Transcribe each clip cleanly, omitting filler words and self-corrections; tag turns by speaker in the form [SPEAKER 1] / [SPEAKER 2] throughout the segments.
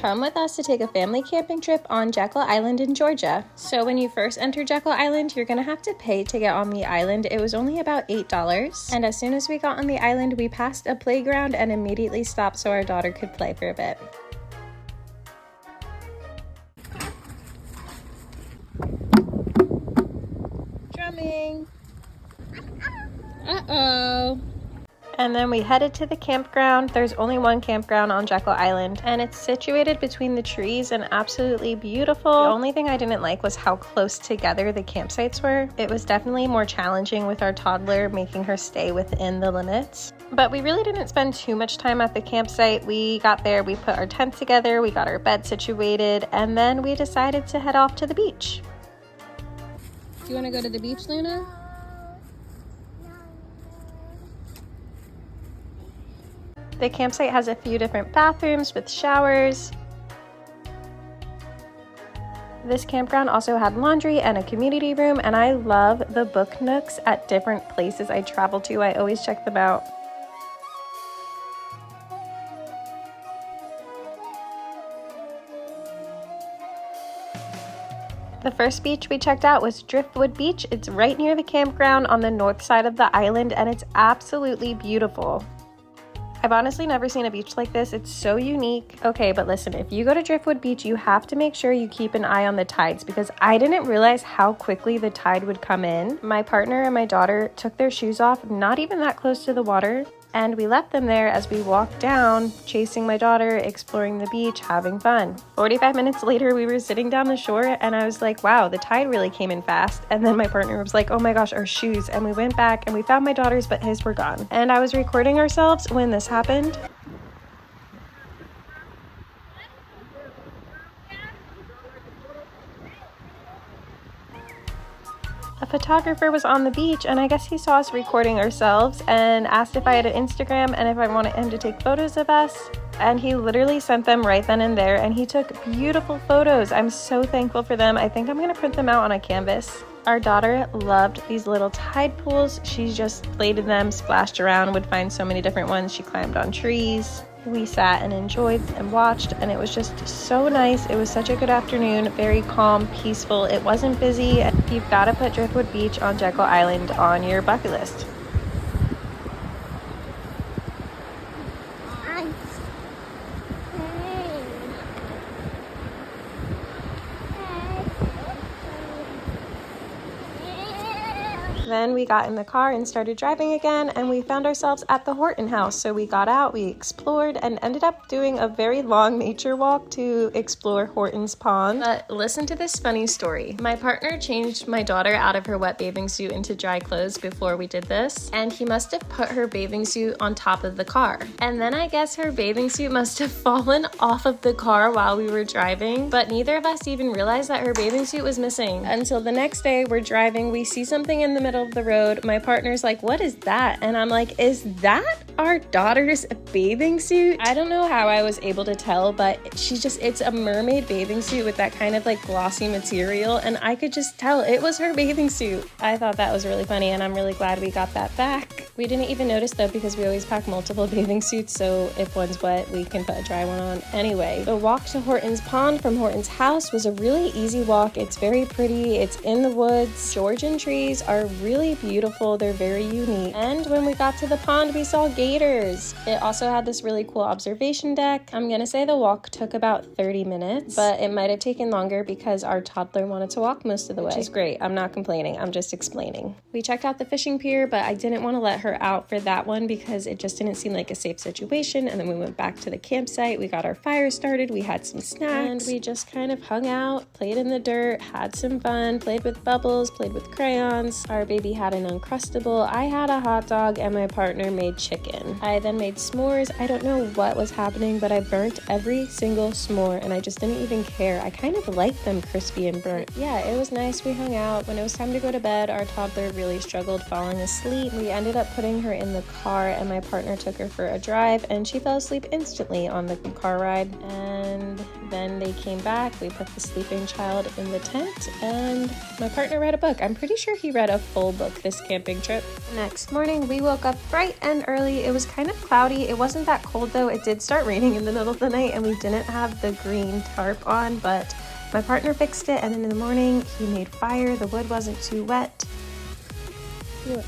[SPEAKER 1] Come with us to take a family camping trip on Jekyll Island in Georgia. So when you first enter Jekyll Island, you're gonna have to pay to get on the island. It was only about $8. And as soon as we got on the island, we passed a playground and immediately stopped so our daughter could play for a bit. Drumming. Uh-oh. And then we headed to the campground. There's only one campground on Jekyll Island, and it's situated between the trees and absolutely beautiful. The only thing I didn't like was how close together the campsites were. It was definitely more challenging with our toddler, making her stay within the limits. But we really didn't spend too much time at the campsite. We got there, we put our tent together, we got our bed situated, and then we decided to head off to the beach. Do you want to go to the beach, Luna? The campsite has a few different bathrooms with showers. This campground also had laundry and a community room, and I love the book nooks at different places I travel to. I always check them out. The first beach we checked out was Driftwood Beach. It's right near the campground on the north side of the island, and it's absolutely beautiful. I've honestly never seen a beach like this. It's so unique. Okay, but listen, if you go to Driftwood Beach, you have to make sure you keep an eye on the tides because I didn't realize how quickly the tide would come in. My partner and my daughter took their shoes off, not even that close to the water, and we left them there as we walked down, chasing my daughter, exploring the beach, having fun. 45 minutes later, we were sitting down the shore and I was like, wow, the tide really came in fast. And then my partner was like, oh my gosh, our shoes. And we went back and we found my daughter's, but his were gone. And I was recording ourselves when this happened. A photographer was on the beach and I guess he saw us recording ourselves and asked if I had an Instagram and if I wanted him to take photos of us. And he literally sent them right then and there and he took beautiful photos. I'm so thankful for them. I think I'm gonna print them out on a canvas. Our daughter loved these little tide pools. She just played in them, splashed around, would find so many different ones. She climbed on trees. We sat and enjoyed and watched, and it was just so nice. It was such a good afternoon, very calm, peaceful. It wasn't busy. You've got to put Driftwood Beach on Jekyll Island on your bucket list. Then we got in the car and started driving again, and we found ourselves at the Hortons House. So we got out, we explored, and ended up doing a very long nature walk to explore Hortons Pond. But listen to this funny story. My partner changed my daughter out of her wet bathing suit into dry clothes before we did this, and he must have put her bathing suit on top of the car. And then I guess her bathing suit must have fallen off of the car while we were driving, but neither of us even realized that her bathing suit was missing. Until the next day, we're driving, we see something in the middle of the road. My partner's like, what is that? And I'm like, is that our daughter's bathing suit? I don't know how I was able to tell, but it's a mermaid bathing suit with that kind of like glossy material, and I could just tell it was her bathing suit. I thought that was really funny, and I'm really glad we got that back. We didn't even notice though because we always pack multiple bathing suits, so if one's wet, we can put a dry one on. Anyway, the walk to Hortons Pond from Hortons House was a really easy walk. It's very pretty. It's in the woods. Georgian trees are really beautiful. They're very unique. And when we got to the pond, we saw gators. It also had this really cool observation deck. I'm gonna say the walk took about 30 minutes, but it might have taken longer because our toddler wanted to walk most of the way, which is great. I'm not complaining. I'm just explaining. We checked out the fishing pier, but I didn't want to let her out for that one because it just didn't seem like a safe situation. And then we went back to the campsite. We got our fire started. We had some snacks, and we just kind of hung out, played in the dirt, had some fun, played with bubbles, played with crayons. Our baby had an Uncrustable. I had a hot dog, and my partner made chicken. I then made s'mores. I don't know what was happening, but I burnt every single s'more, and I just didn't even care. I kind of liked them crispy and burnt. Yeah, it was nice. We hung out. When it was time to go to bed, our toddler really struggled falling asleep. We ended up putting her in the car, and my partner took her for a drive, and she fell asleep instantly on the car ride. And Then they came back, we put the sleeping child in the tent, and my partner read a book. I'm pretty sure he read a full book this camping trip. Next morning, we woke up bright and early. It was kind of cloudy. It wasn't that cold though. It did start raining in the middle of the night and we didn't have the green tarp on, but my partner fixed it, and then in the morning he made fire. The wood wasn't too wet. What?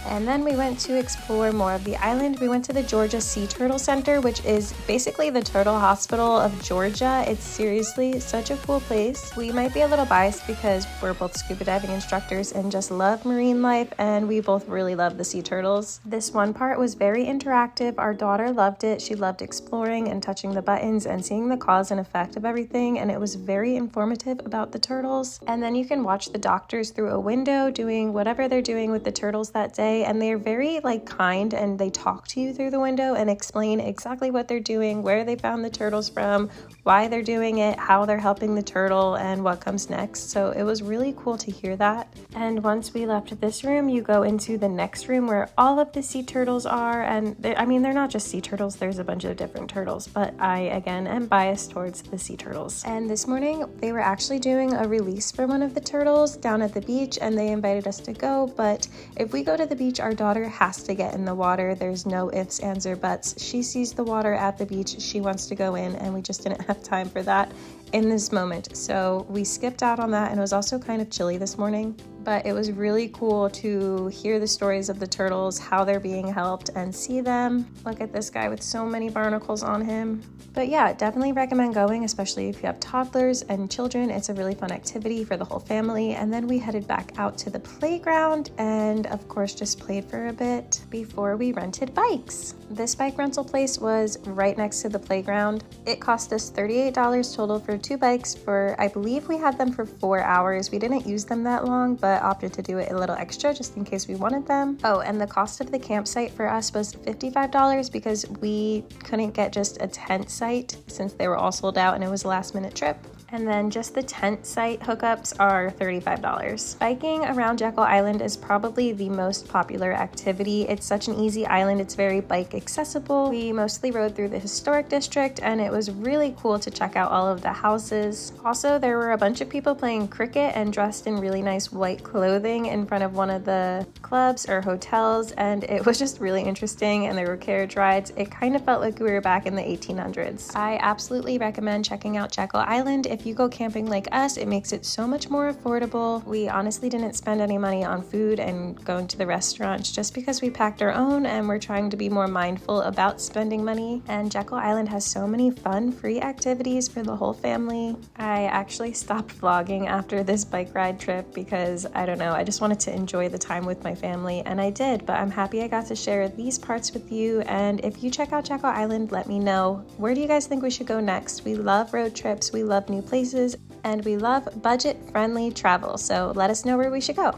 [SPEAKER 1] And then we went to explore more of the island. We went to the Georgia Sea Turtle Center, which is basically the turtle hospital of Georgia. It's seriously such a cool place. We might be a little biased because we're both scuba diving instructors and just love marine life, and we both really love the sea turtles. This one part was very interactive. Our daughter loved it. She loved exploring and touching the buttons and seeing the cause and effect of everything, and it was very informative about the turtles. And then you can watch the doctors through a window doing whatever they're doing with the turtles that day, and they're very kind, and they talk to you through the window and explain exactly what they're doing, where they found the turtles from, why they're doing it, how they're helping the turtle, and what comes next. So it was really cool to hear that. And once we left this room, you go into the next room where all of the sea turtles are, and they're not just sea turtles, there's a bunch of different turtles, but I again am biased towards the sea turtles. And this morning they were actually doing a release for one of the turtles down at the beach, and they invited us to go, but if we go to the beach, our daughter has to get in the water. There's no ifs, ands, or buts. She sees the water at the beach, she wants to go in, and we just didn't have time for that in this moment. So we skipped out on that, and it was also kind of chilly this morning. But it was really cool to hear the stories of the turtles, how they're being helped, and see them. Look at this guy with so many barnacles on him. But yeah, definitely recommend going, especially if you have toddlers and children. It's a really fun activity for the whole family. And then we headed back out to the playground and of course just played for a bit before we rented bikes. This bike rental place was right next to the playground. It cost us $38 total for 2 bikes for, I believe we had them for 4 hours. We didn't use them that long, but opted to do it a little extra just in case we wanted them. Oh, and the cost of the campsite for us was $55 because we couldn't get just a tent site since they were all sold out and it was a last minute trip. And then just the tent site hookups are $35. Biking around Jekyll Island is probably the most popular activity. It's such an easy island. It's very bike accessible. We mostly rode through the historic district, and it was really cool to check out all of the houses. Also, there were a bunch of people playing cricket and dressed in really nice white clothing in front of one of the clubs or hotels, and it was just really interesting, and there were carriage rides. It kind of felt like we were back in the 1800s. I absolutely recommend checking out Jekyll Island. If you go camping like us, it makes it so much more affordable. We honestly didn't spend any money on food and going to the restaurants just because we packed our own and we're trying to be more mindful about spending money. And Jekyll Island has so many fun, free activities for the whole family. I actually stopped vlogging after this bike ride trip because, I don't know, I just wanted to enjoy the time with my family, and I did, but I'm happy I got to share these parts with you. And if you check out Jekyll Island, let me know. Where do you guys think we should go next? We love road trips, we love new places, and we love budget-friendly travel, so let us know where we should go.